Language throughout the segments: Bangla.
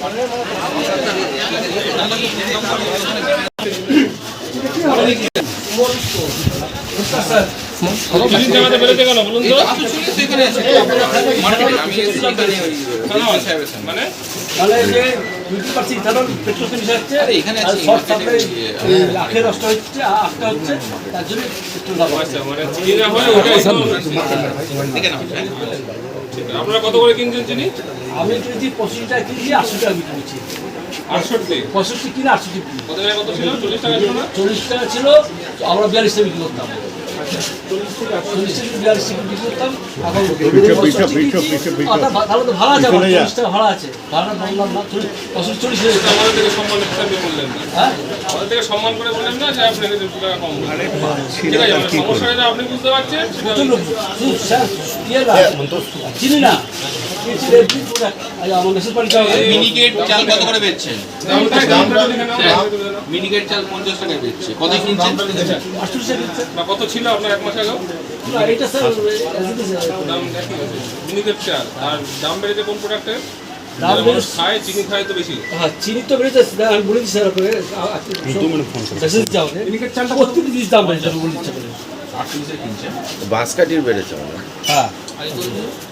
আপনারা কত করে কিনছেন চিনি? আমি কিনেছি 25 টাকা কিনছি, 80 টাকা বিক্রি করছি। 65 কিনে 80 কিনে। কত টাকা কত ছিল? 40 টাকা ছিল না? 40 টাকা ছিল, আমরা 42 টাকা বিক্রি করতাম। 40 থেকে 42 টাকা বিক্রি করতাম। এখন তাহলে তো ভাড়া আছে, 40 টাকা ভাড়া আছে। ভাড়া বললাম না, 40 আমাদের থেকে সম্মান হিসাবে বললেন না। হ্যাঁ, আমাদের থেকে সম্মান করে বললেন না যে আপনাকে 2 টাকা কম। ঠিক আছে, সমস্যাটা আপনি বুঝতে পারছেন। চিনি না। মিনিকেট চাল কত করে বেচছেন? মিনিকেট চাল 50 টাকায় বেচছে। কত কিনছেন? না, কত ছিল আপনার 1 মাস আগে? এটা স্যার দাম একই আছে মিনিকেট চাল। আর দাম বেড়েছে কোন প্রোডাক্টের? দাম বেড়েছে, খায় চিনি খায় তো বেশি। হ্যাঁ চিনি তো বেড়েছে। আমি বলে দিচ্ছি স্যার আপনাকে, মেসেজ যাও মিনিকেট চালটা প্রত্যেক জিনিস দাম বেড়েছে বলে দিচ্ছি। 38 এ কিনছেন। বাঁশকাঠির বেড়েছে মানে। হ্যাঁ,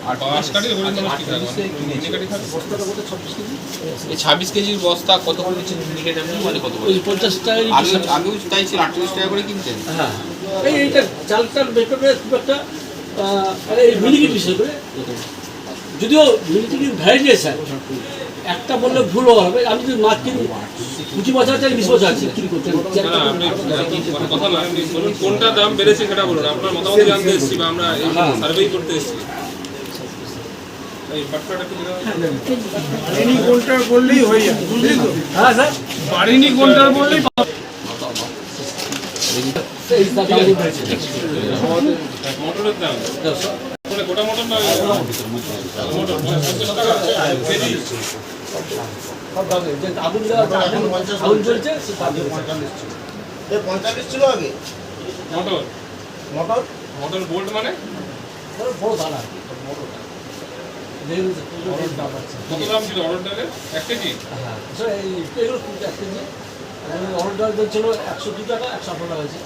আর 5 কাটি হরিণ মানুষ কি থাকে? মিনিকেটই থাকে। এই 26 কেজির বস্তা কত করে দিচ্ছেন মিনিকেট আপনি? মানে কত করে? 50 টাকা। আগেও তাই ছিল, 38 টাকা করে কিনতেন। হ্যাঁ, এইটা চালটার ব্যাপারে খুব একটা মিনিকেট বিষয় করে, যদিও মিনিকেট ভ্যারাইটি আছে একটা বললে ভুল হবে। আমি যদি মাছ কিনি 25 বছর আছে, 20 বছর আছে, কি করতে না, আপনি কথা না, আপনি বলুন কোনটা দাম বেড়েছে সেটা বলুন। আপনার মতামত জানতে এসেছি বা আমরা এই সার্ভেই করতে এসেছি। এই বাট্টাটা কি বাড়িনি কোনটা বললেই হয়ে যায়, বুঝলি তো? হ্যাঁ স্যার, বাড়িনি কোনটা বললেই মোটরের দাম মানে গোটা মোটর না মোটর 50 টাকা কেজি। আগুন চলছে 45 ছিল আগে মোটর মোটর মোটর বোল্ট মানে বড় দানা। কত দাম ছিল অর্ডারে? 1 কেজি? হ্যাঁ স্যার, এইগুলো 1 কেজি অর্ডার ছিল 102 টাকা, 118 টাকা হয়েছে।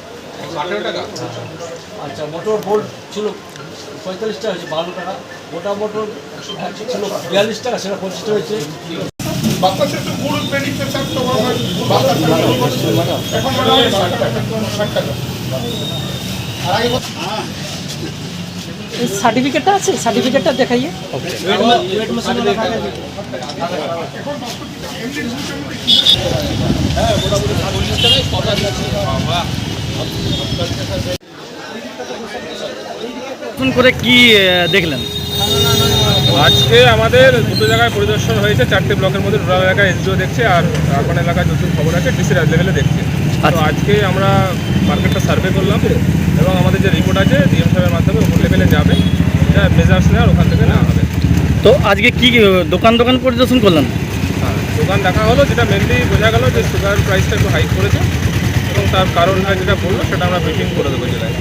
18 টাকা? আচ্ছা, মোটর বোল্ট ছিল 45 টাকা হয়েছে, 52 টাকা। গোটা মোটর ছিল 42 টাকা, সেটা 25 টাকা হয়েছে। বাতাসে তো পুরো বেনিফিশিয়াল তো বাতাস এখন মনে হয় 60 টাকা। আর আগে সার্টিফিকেটটা আছে, সার্টিফিকেটটা দেখাইয়ে। করে কি দেখলেন? আজকে আমাদের 2 জায়গায় পরিদর্শন হয়েছে। 4টে ব্লকের মধ্যে রুরাল এলাকায় এসডিও দেখছে আর আরবান এলাকায় যত খবর আছে ডিসি লেভেলে দেখছে। তো আজকে আমরা মার্কেটটা সার্ভে করলাম এবং আমাদের যে রিপোর্ট আছে ডিএম সাহেবের মাধ্যমে ওপর লেভেলে যাবে, যা মেজার্স নেওয়ার ওখান থেকে নেওয়া হবে। তো আজকে কি দোকান পরিদর্শন করলেন? হ্যাঁ, দোকান দেখা হলো, যেটা মেনলি বোঝা গেল যে সুগার প্রাইসটা একটু হাইক করেছে এবং তার কারণটা যেটা বললো সেটা আমরা ব্রিফিং করে দেবো জেলায়।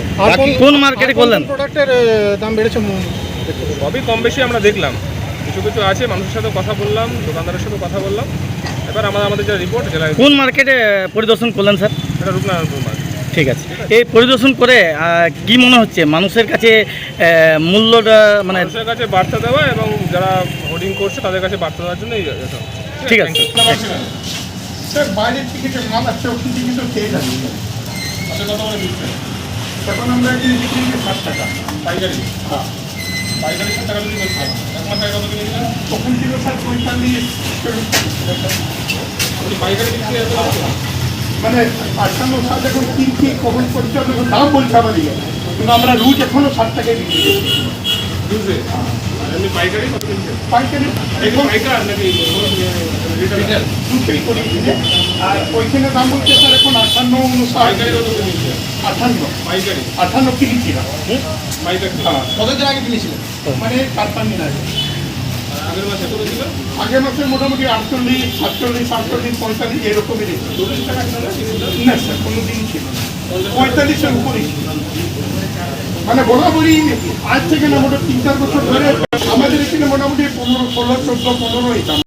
কোন মার্কেটে করলেন? প্রোডাক্টের দাম বেড়েছে সবই কম বেশি আমরা দেখলাম, কিছু কিছু আছে, মানুষের সাথে কথা বললাম, দোকানদারের সাথে কথা বললাম। এবার আমাদের যে রিপোর্ট জেলায়। কোন মার্কেটে পরিদর্শন করলেন স্যার? এটা রূপনারায়ণপুর মার্কেট। ঠিক আছে, এই পরিদর্শন করে কি মনে হচ্ছে মানুষের কাছে মূল্যটা মানে মানুষের কাছে বার্তা দেওয়া এবং যারা হোর্ডিং করছে তাদের কাছে বার্তা দেওয়ার জন্য এই এটা। ঠিক আছে। স্যার, বাইরের টিকিটে মাল আছে, ওখান থেকে কিন্তু খেয়ে যাচ্ছে। আচ্ছা, কত করে দিচ্ছেন? তখন আমরা এখানে বিক্রি করি 60 টাকা পাইকারি? হ্যাঁ, পাইকারি 60 টাকা বিক্রি করছেন। 1 মাস আগে কত কিনেছিলেন? তখন ছিল স্যার 45। পাইকারি বিক্রি এত লাগছে? মানে 58 সাল এখন কিনছি, কখন করছে এখন দাম বলছে আমাদের, কিন্তু আমরা রুজ এখনো 60 টাকায় বিক্রি করছি। বুঝলে? আর এমনি পাইকারি কত কিনছেন? পাইকারি একদম পাইকার নাকি রিটেল? দুটোই করি কিনে। আর ওইখানে দাম বলছে স্যার এখন 58, 59। পাইকারি কত কিনেছেন? 58 পাইকারি 58 কিনেছিলাম। পাইকারি। হ্যাঁ, কতদিন আগে কিনেছিলেন? মানে 4-5 দিন আগে। আগের মাসে কত ছিল? আগের মাসে মোটামুটি 48, 47, 48, 45 এরকমই রেট। 40 টাকা ছিল না? না স্যার, কোনো দিনই ছিল 45-এর উপরেই ছিল। মানে বরাবরই আজ থেকে না মোটামুটি 3-4 বছর ধরে আমাদের এখানে মোটামুটি 15, 16, 14, 15 এই দাম।